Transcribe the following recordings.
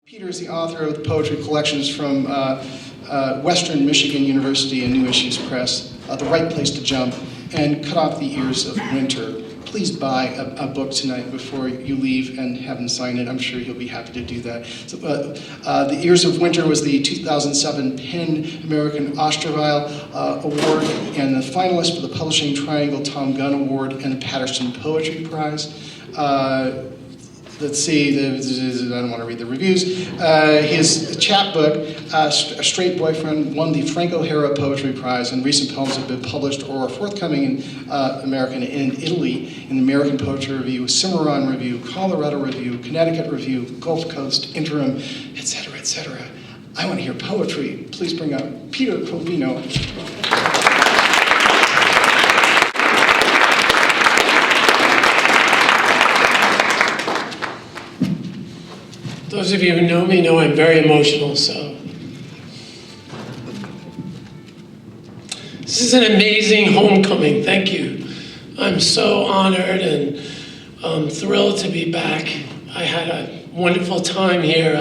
Peter is the author of the poetry collections from Western Michigan University and New Issues Press, The Right Place to Jump, and Cut Off the Ears of Winter. Please buy a book tonight before you leave and have him sign it. I'm sure he'll be happy to do that. So, The Ears of Winter was the 2007 PEN American Osterweil Award and the finalist for the Publishing Triangle Tom Gunn Award and the Patterson Poetry Prize. Let's see, I don't want to read the reviews. His chapbook, A Straight Boyfriend, won the Frank O'Hara Poetry Prize, and recent poems have been published or are forthcoming in American and Italy in the American Poetry Review, Cimarron Review, Colorado Review, Connecticut Review, Gulf Coast, Interim, etc., etc. I want to hear poetry. Please bring up Peter Covino. Those of you who know me know I'm very emotional, so. This is an amazing homecoming, thank you. I'm so honored and thrilled to be back. I had a wonderful time here.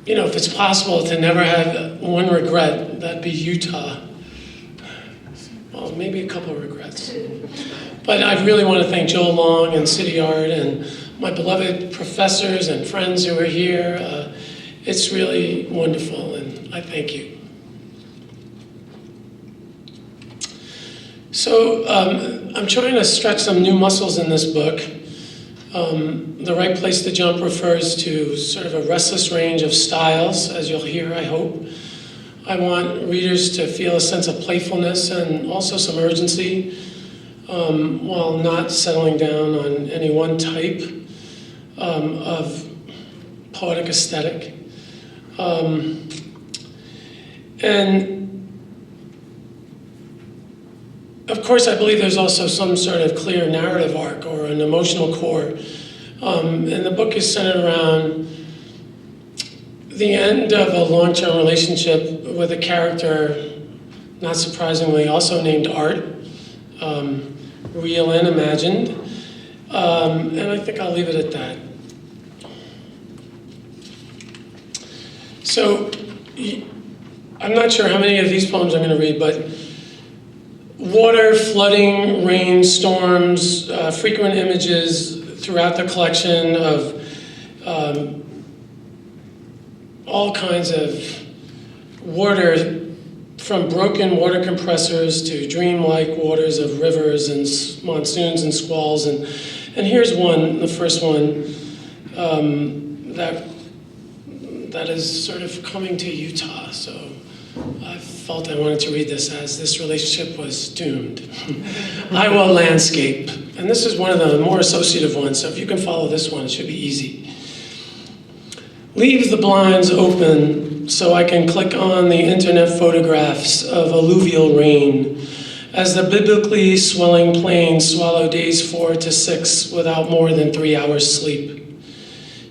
If it's possible to never have one regret, that'd be Utah. Well, maybe a couple of regrets. But I really want to thank Joe Long and CityArt and my beloved professors and friends who are here. It's really wonderful, and I thank you. So I'm trying to stretch some new muscles in this book. The Right Place to Jump refers to sort of a restless range of styles, as you'll hear, I hope. I want readers to feel a sense of playfulness and also some urgency, while not settling down on any one type of poetic aesthetic. And of course, I believe there's also some sort of clear narrative arc or an emotional core. And the book is centered around the end of a long-term relationship with a character, not surprisingly, also named Art, real and imagined. And I think I'll leave it at that. So, I'm not sure how many of these poems I'm going to read, but water, flooding, rain, storms, frequent images throughout the collection of all kinds of water, from broken water compressors to dreamlike waters of rivers and monsoons and squalls. And here's one, the first one, that is sort of coming to Utah. So I felt I wanted to read this as this relationship was doomed. I will landscape. And this is one of the more associative ones, so if you can follow this one, it should be easy. Leave the blinds open so I can click on the internet photographs of alluvial rain as the biblically swelling plains swallow days 4 to 6 without more than 3 hours sleep.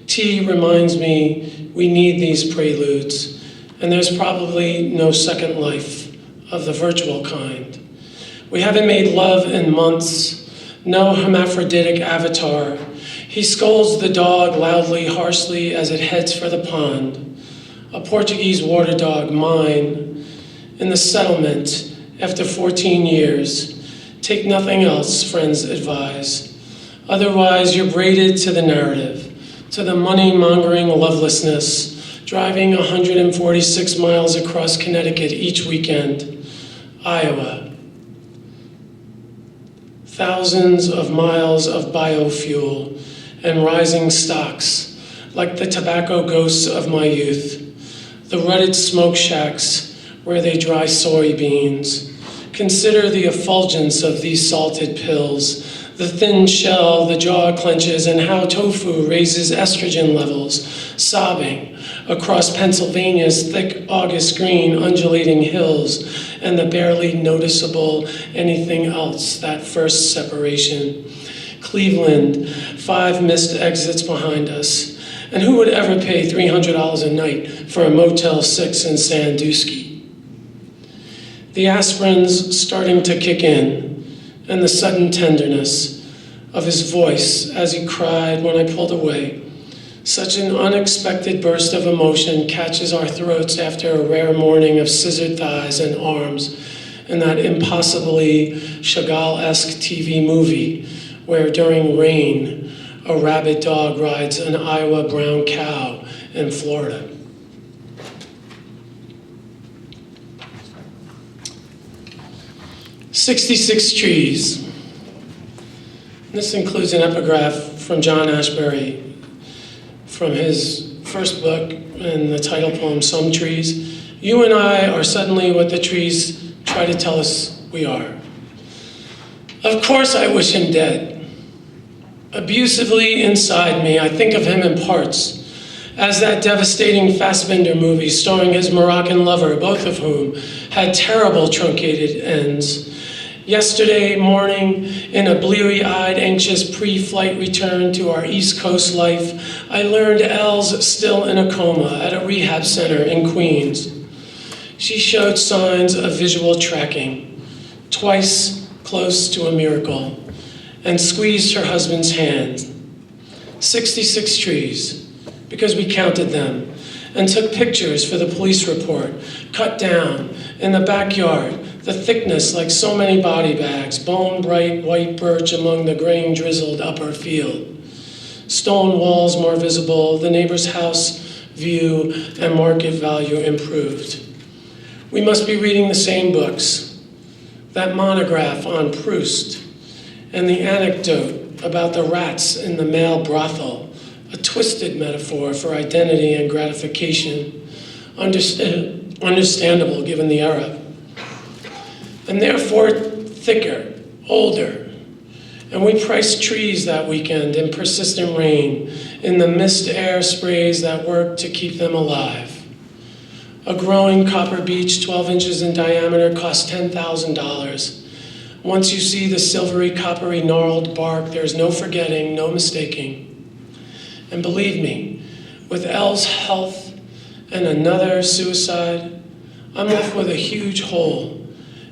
Tea reminds me we need these preludes, and there's probably no second life of the virtual kind. We haven't made love in months, no hermaphroditic avatar. He scolds the dog loudly, harshly as it heads for the pond. A Portuguese water dog, mine, in the settlement after 14 years. Take nothing else, friends advise. Otherwise, you're braided to the narrative, to the money-mongering lovelessness, driving 146 miles across Connecticut each weekend. Iowa. Thousands of miles of biofuel and rising stocks, like the tobacco ghosts of my youth. The rutted smoke shacks where they dry soybeans. Consider the effulgence of these salted pills, the thin shell, the jaw clenches, and how tofu raises estrogen levels, sobbing across Pennsylvania's thick August green undulating hills, and the barely noticeable anything else, that first separation. Cleveland, 5 missed exits behind us. And who would ever pay $300 a night for a Motel 6 in Sandusky? The aspirins starting to kick in, and the sudden tenderness of his voice as he cried when I pulled away, Such an unexpected burst of emotion catches our throats after a rare morning of scissored thighs and arms in that impossibly Chagall-esque TV movie where during rain, a rabid dog rides an Iowa brown cow in Florida. "66 Trees." This includes an epigraph from John Ashbery from his first book and the title poem, "Some Trees." "You and I are suddenly what the trees try to tell us we are. Of course I wish him dead. Abusively inside me, I think of him in parts, as that devastating Fassbinder movie starring his Moroccan lover, both of whom had terrible truncated ends. Yesterday morning, in a bleary-eyed, anxious pre-flight return to our East Coast life, I learned Elle's still in a coma at a rehab center in Queens. She showed signs of visual tracking, twice close to a miracle, and squeezed her husband's hand. 66 trees, because we counted them, and took pictures for the police report, cut down in the backyard, the thickness like so many body bags, bone-bright white birch among the grain-drizzled upper field. Stone walls more visible, the neighbor's house view and market value improved. We must be reading the same books. That monograph on Proust, and the anecdote about the rats in the male brothel, a twisted metaphor for identity and gratification, understandable given the era. And therefore thicker, older. And we priced trees that weekend in persistent rain, in the mist air sprays that worked to keep them alive. A growing copper beech 12 inches in diameter cost $10,000. Once you see the silvery, coppery, gnarled bark, there's no forgetting, no mistaking. And believe me, with Elle's health and another suicide, I'm left with a huge hole.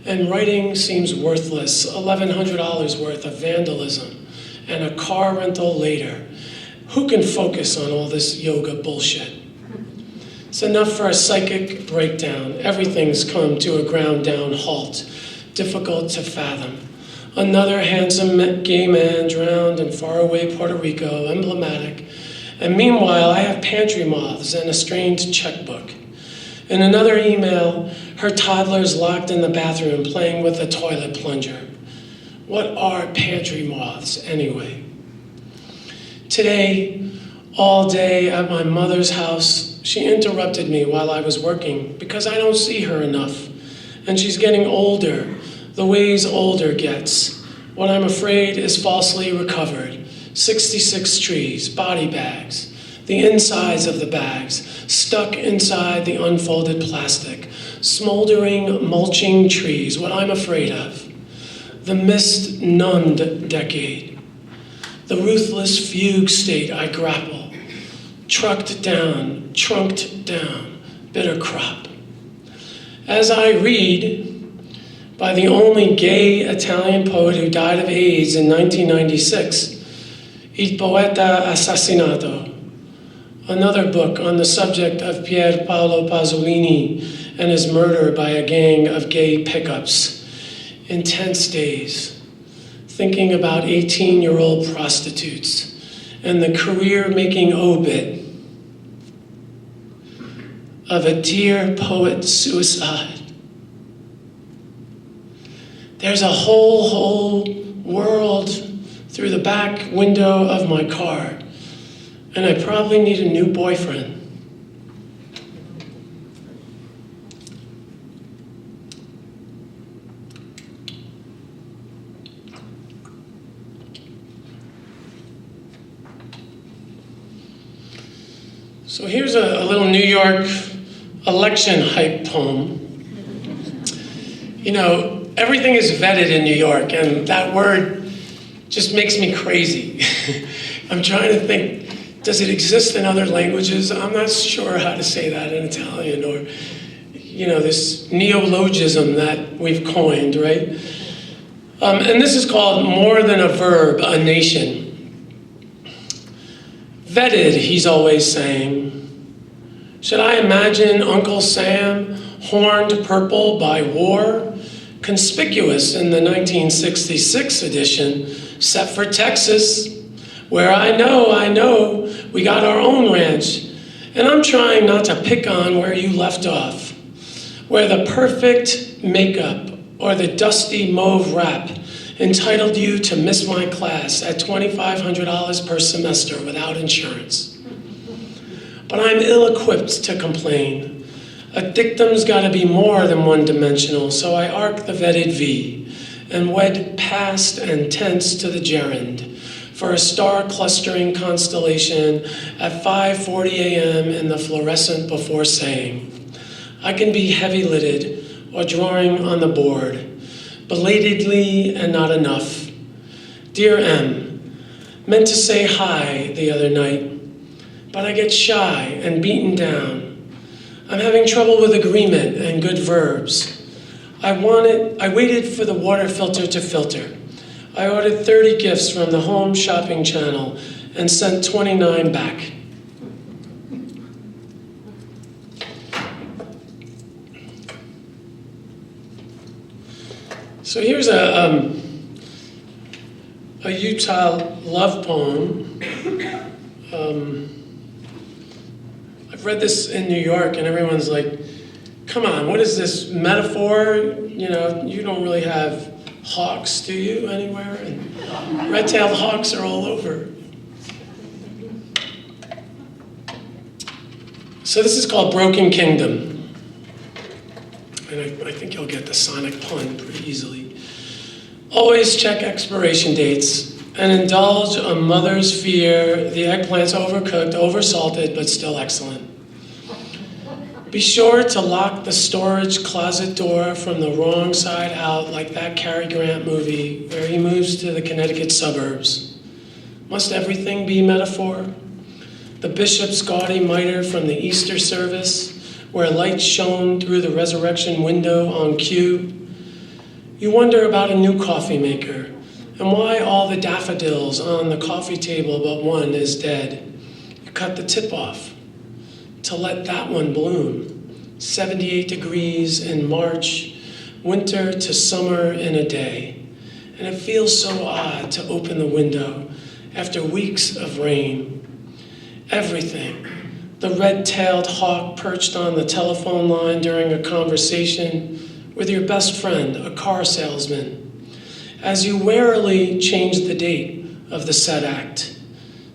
And writing seems worthless, $1,100 worth of vandalism, and a car rental later. Who can focus on all this yoga bullshit? It's enough for a psychic breakdown. Everything's come to a ground-down halt, difficult to fathom. Another handsome gay man drowned in faraway Puerto Rico, emblematic. And meanwhile, I have pantry moths and a strained checkbook. In another email, her toddler's locked in the bathroom playing with a toilet plunger. What are pantry moths anyway? Today, all day at my mother's house, she interrupted me while I was working because I don't see her enough. And she's getting older, the ways older gets. What I'm afraid is falsely recovered. 66 trees, body bags, the insides of the bags, stuck inside the unfolded plastic, smoldering, mulching trees, what I'm afraid of. The mist-numbed decade, the ruthless fugue state I grapple, trunked down, bitter crop. As I read, by the only gay Italian poet who died of AIDS in 1996, Il poeta assassinato, another book on the subject of Pier Paolo Pasolini and his murder by a gang of gay pickups. Intense days, thinking about 18-year-old prostitutes and the career-making obit of a dear poet's suicide. There's a whole world through the back window of my car, and I probably need a new boyfriend. So here's a little New York election hype poem. You know, everything is vetted in New York, and that word just makes me crazy. I'm trying to think, does it exist in other languages? I'm not sure how to say that in Italian, or, you know, this neologism that we've coined, right? And this is called More Than a Verb, a Nation. Vetted, he's always saying. Should I imagine Uncle Sam horned purple by war? Conspicuous in the 1966 edition, set for Texas, where I know, we got our own ranch. And I'm trying not to pick on where you left off, where the perfect makeup or the dusty mauve wrap entitled you to miss my class at $2,500 per semester without insurance. But I'm ill-equipped to complain. A dictum's gotta be more than one-dimensional, so I arc the vetted V and wed past and tense to the gerund for a star-clustering constellation at 5:40 a.m. in the fluorescent before saying. I can be heavy-lidded or drawing on the board, belatedly and not enough. Dear M, meant to say hi the other night, but I get shy and beaten down. I'm having trouble with agreement and good verbs. I waited for the water filter to filter. I ordered 30 gifts from the home shopping channel and sent 29 back. So here's a Utah love poem. I've read this in New York and everyone's like, come on, what is this metaphor? You know, you don't really have hawks, do you, anywhere? And red-tailed hawks are all over. So this is called Broken Kingdom. And I think you'll get the sonic pun pretty easily. Always check expiration dates and indulge a mother's fear the eggplant's overcooked, oversalted, but still excellent. Be sure to lock the storage closet door from the wrong side out, like that Cary Grant movie where he moves to the Connecticut suburbs. Must everything be metaphor? The bishop's gaudy mitre from the Easter service, where light shone through the resurrection window on cue. You wonder about a new coffee maker and why all the daffodils on the coffee table but one is dead. You cut the tip off to let that one bloom. 78 degrees in March, winter to summer in a day. And it feels so odd to open the window after weeks of rain. Everything. The red-tailed hawk perched on the telephone line during a conversation with your best friend, a car salesman, as you warily changed the date of the said act,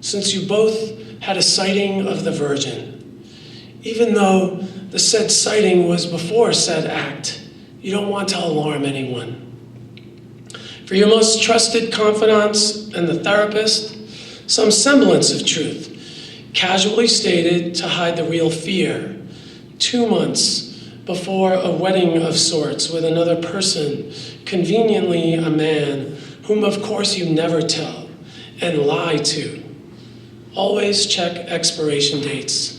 since you both had a sighting of the Virgin. Even though the said sighting was before said act, you don't want to alarm anyone. For your most trusted confidants and the therapist, some semblance of truth, casually stated to hide the real fear, 2 months before a wedding of sorts with another person, conveniently a man, whom of course you never tell and lie to. Always check expiration dates.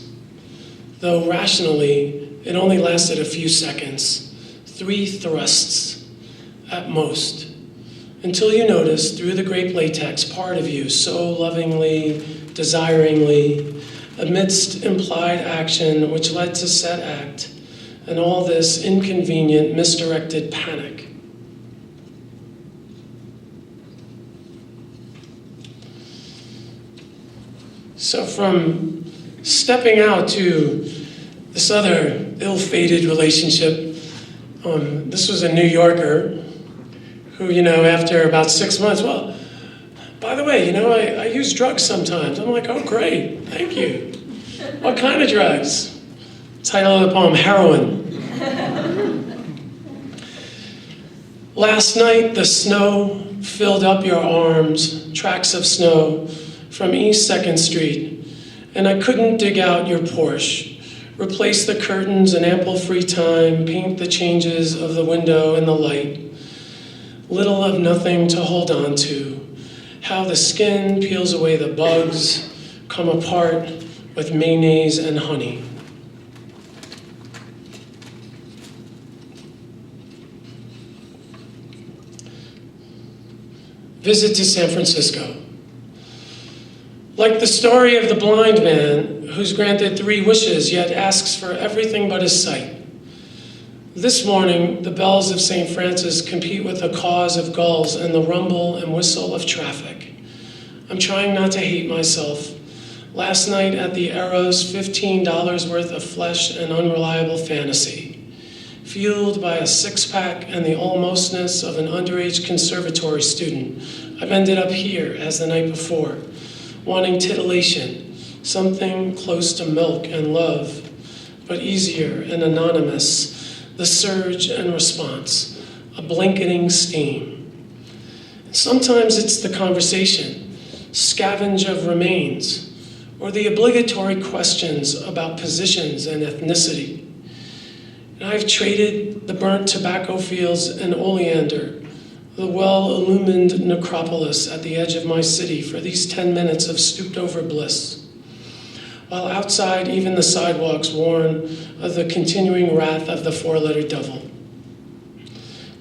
Though rationally, it only lasted a few seconds, 3 thrusts at most, until you noticed through the grape latex part of you so lovingly, desiringly, amidst implied action which led to said act, and all this inconvenient, misdirected panic. So from stepping out to this other ill-fated relationship, this was a New Yorker who, after about 6 months, well, by the way, I use drugs sometimes. I'm like, oh, great, thank you. What kind of drugs? Title of the poem, Heroin. Last night, the snow filled up your arms, tracks of snow from East 2nd Street, and I couldn't dig out your Porsche, replace the curtains in ample free time, paint the changes of the window and the light. Little of nothing to hold on to, how the skin peels away the bugs, come apart with mayonnaise and honey. Visit to San Francisco. Like the story of the blind man who's granted 3 wishes yet asks for everything but his sight. This morning, the bells of St. Francis compete with the caws of gulls and the rumble and whistle of traffic. I'm trying not to hate myself. Last night at the Eros, $15 worth of flesh and unreliable fantasy. Fueled by a 6-pack and the almostness of an underage conservatory student, I've ended up here as the night before, wanting titillation, something close to milk and love, but easier and anonymous, the surge and response, a blanketing steam. Sometimes it's the conversation, scavenge of remains, or the obligatory questions about positions and ethnicity. And I've traded the burnt tobacco fields and oleander, the well-illumined necropolis at the edge of my city for these 10 minutes of stooped-over bliss. While outside, even the sidewalks warn of the continuing wrath of the 4-letter devil.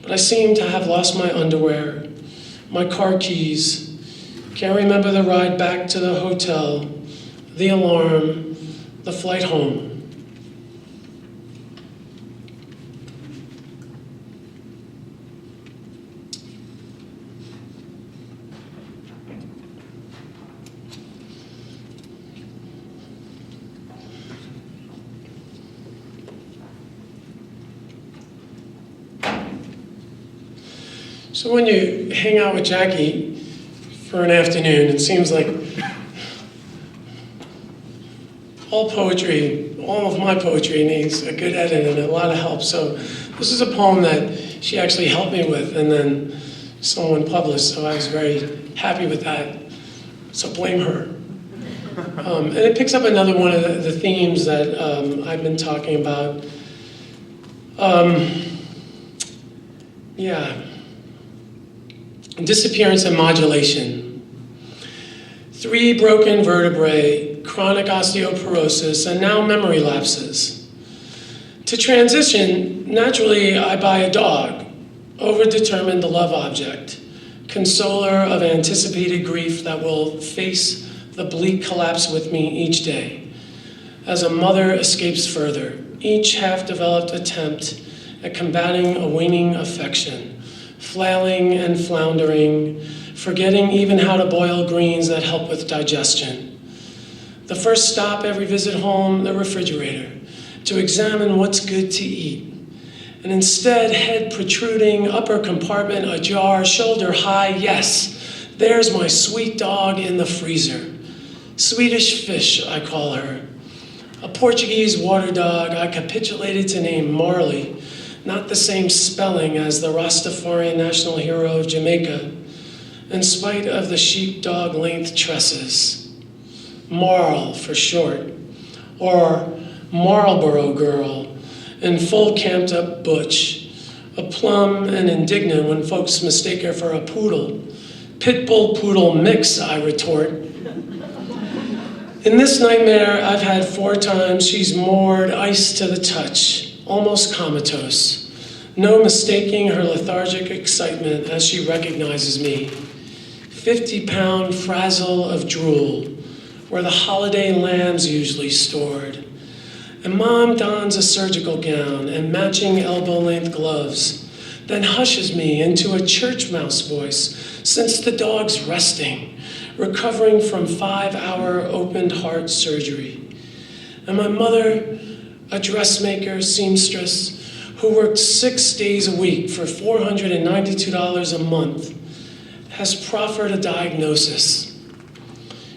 But I seem to have lost my underwear, my car keys, can't remember the ride back to the hotel, the alarm, the flight home. So when you hang out with Jackie for an afternoon, it seems like all of my poetry needs a good edit and a lot of help. So this is a poem that she actually helped me with, and then someone published, so I was very happy with that. So blame her. And it picks up another one of the themes that I've been talking about. Disappearance and modulation. 3 broken vertebrae, chronic osteoporosis, and now memory lapses. To transition, naturally I buy a dog, overdetermined the love object, consoler of anticipated grief that will face the bleak collapse with me each day. As a mother escapes further, each half-developed attempt at combating a waning affection, flailing and floundering, forgetting even how to boil greens that help with digestion. The first stop every visit home, the refrigerator, to examine what's good to eat. And instead, head protruding, upper compartment ajar, shoulder high, yes, there's my sweet dog in the freezer. Swedish fish, I call her. A Portuguese water dog I capitulated to name Marley, not the same spelling as the Rastafarian national hero of Jamaica, in spite of the sheepdog length tresses. Marl for short, or Marlboro girl, in full camped up butch, a plum and indignant when folks mistake her for a poodle. Pitbull poodle mix, I retort. In this nightmare I've had 4 times, she's moored, ice to the touch, almost comatose. No mistaking her lethargic excitement as she recognizes me. 50-pound frazzle of drool, where the holiday lamb's usually stored. And Mom dons a surgical gown and matching elbow-length gloves, then hushes me into a church mouse voice, since the dog's resting, recovering from 5-hour opened heart surgery. And my mother, a dressmaker, seamstress, who worked 6 days a week for $492 a month, has proffered a diagnosis.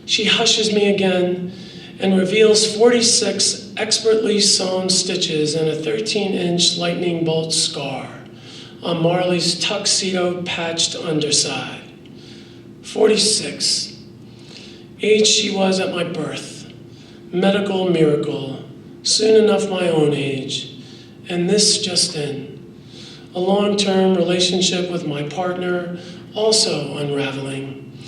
She hushes me again and reveals 46 expertly sewn stitches and a 13-inch lightning bolt scar on Marley's tuxedo-patched underside. 46. Age she was at my birth. Medical miracle. Soon enough my own age. And this just in. A long-term relationship with my partner, also unraveling.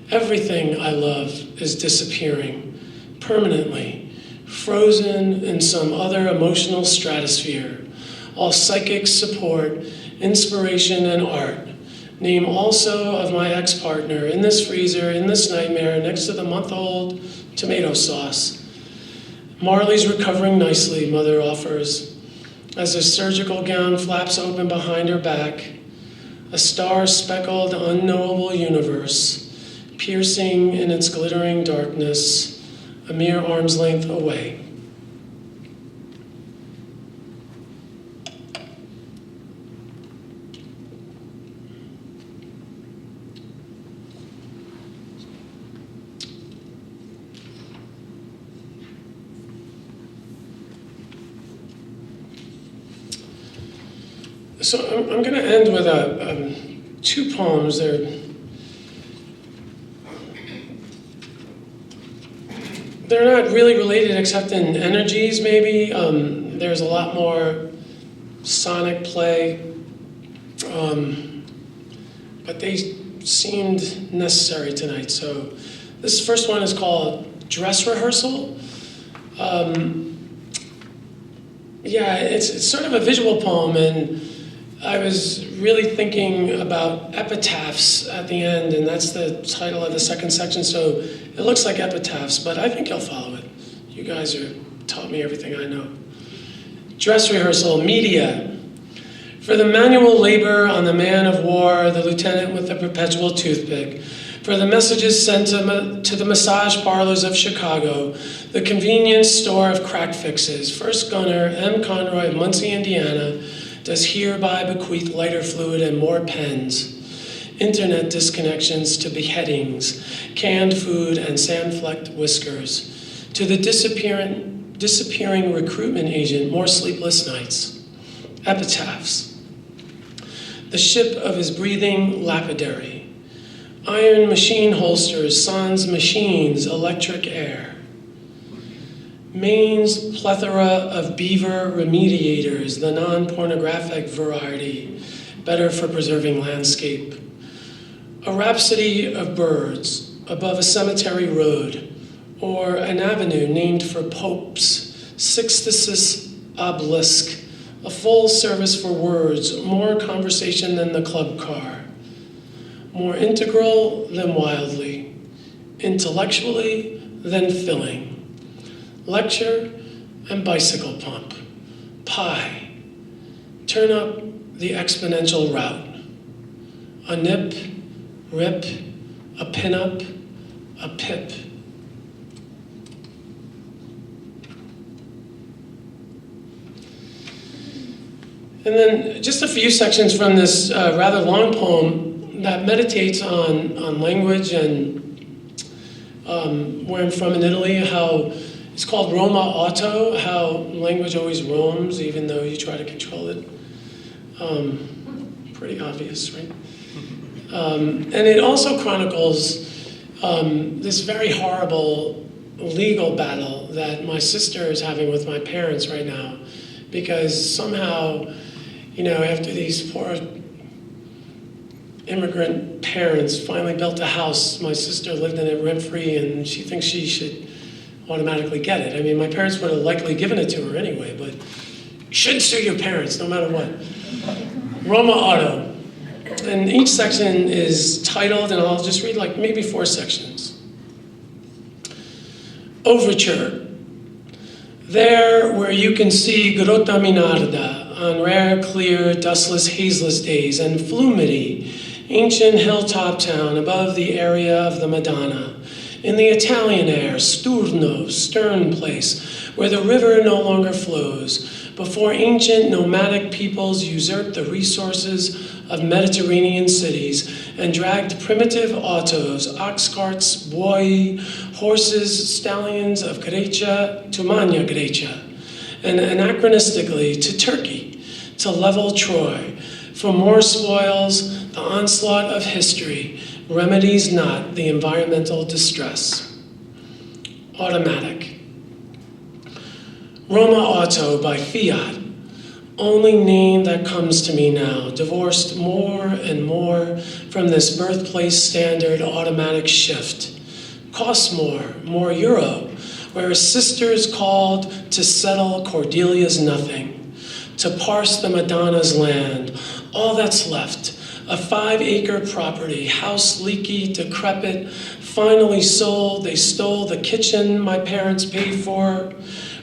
Everything I love is disappearing, permanently, frozen in some other emotional stratosphere. All psychic support, inspiration, and art Name also of my ex-partner, in this freezer, in this nightmare, next to the month-old tomato sauce. Marley's recovering nicely, Mother offers, as her surgical gown flaps open behind her back, a star-speckled, unknowable universe, piercing in its glittering darkness, a mere arm's length away. So I'm going to end with two poems. They're not really related except in energies, maybe. There's a lot more sonic play, but they seemed necessary tonight. So this first one is called Dress Rehearsal. Yeah, it's sort of a visual poem, and I was really thinking about epitaphs at the end, and that's the title of the second section, so it looks like epitaphs, but I think you'll follow it. You guys taught me everything I know. Dress rehearsal, media. For the manual labor on the man of war, the lieutenant with the perpetual toothpick. For the messages sent to the massage parlors of Chicago, the convenience store of crack fixes. First gunner M. Conroy of Muncie, Indiana, does hereby bequeath lighter fluid and more pens. Internet disconnections to beheadings, canned food and sand-flecked whiskers. To the disappearing recruitment agent, more sleepless nights. Epitaphs. The ship of his breathing lapidary. Iron machine holsters, sans machines, electric air. Maine's plethora of beaver remediators, the non-pornographic variety, better for preserving landscape. A rhapsody of birds above a cemetery road, or an avenue named for popes, Sixtus obelisk, a full service for words, more conversation than the club car, more integral than wildly, intellectually than filling. Lecture and bicycle pump. Pie. Turn up the exponential route. A nip, rip, a pin-up, a pip. And then just a few sections from this rather long poem that meditates on language and where I'm from in Italy, how it's called Roma Auto, how language always roams even though you try to control it. Pretty obvious, right? And it also chronicles this very horrible legal battle that my sister is having with my parents right now, because somehow, after these poor immigrant parents finally built a house, my sister lived in it rent-free, and she thinks she should automatically get it. I mean, my parents would have likely given it to her anyway, but you should sue your parents no matter what. Roma Auto. And each section is titled, and I'll just read maybe 4 sections. Overture. There where you can see Grotta Minarda on rare, clear, dustless, hazeless days, and Flumidi, ancient hilltop town above the area of the Madonna. In the Italian air, Sturno, stern place, where the river no longer flows, before ancient nomadic peoples usurped the resources of Mediterranean cities and dragged primitive autos, ox carts, buoi, horses, stallions of Grecia to Magna Grecia, and anachronistically to Turkey, to level Troy. For more spoils, the onslaught of history remedies not the environmental distress. Automatic. Roma Auto by Fiat, only name that comes to me now, divorced more and more from this birthplace standard automatic shift. Costs more euro, where a sister is called to settle Cordelia's nothing. to parse the Madonna's land. All that's left, a 5-acre property, house leaky, decrepit, finally sold. They stole the kitchen my parents paid for,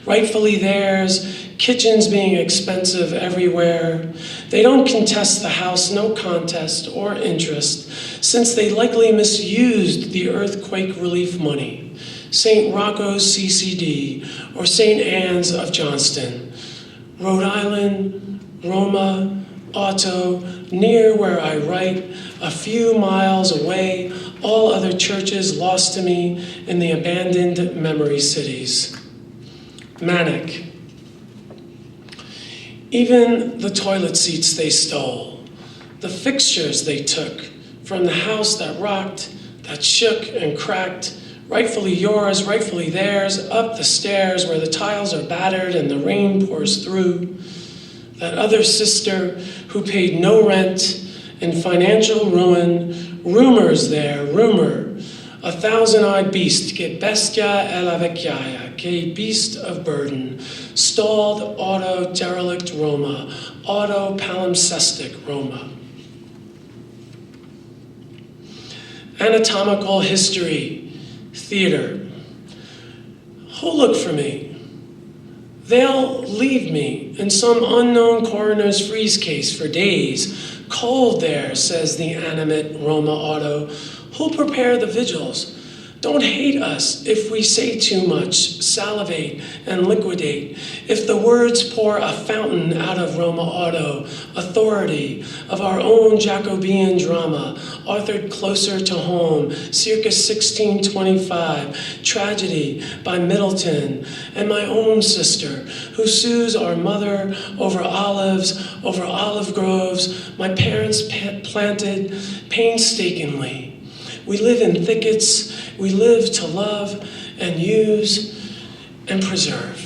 rightfully theirs, kitchens being expensive everywhere. They don't contest the house, no contest or interest, since they likely misused the earthquake relief money. St. Rocco's CCD or St. Anne's of Johnston. Rhode Island, Roma Auto, near where I write, a few miles away, all other churches lost to me in the abandoned memory cities. Manic. Even the toilet seats they stole, the fixtures they took from the house that rocked, that shook and cracked, rightfully yours, rightfully theirs, up the stairs where the tiles are battered and the rain pours through. That other sister who paid no rent in financial ruin, rumors there, rumor, a thousand-eyed beast, che bestia e la vecchiaia, che beast of burden, stalled auto derelict Roma, auto palimpsestic Roma. Anatomical history, theater. Who'll look for me? They'll leave me in some unknown coroner's freeze case for days. Cold there, says the animate Roma Auto. Who'll prepare the vigils? Don't hate us if we say too much, salivate and liquidate. If the words pour a fountain out of Roma Auto, authority of our own Jacobean drama, authored closer to home, circa 1625, tragedy by Middleton, and my own sister, who sues our mother over olives, over olive groves my parents planted painstakingly. We live in thickets, we live to love and use and preserve.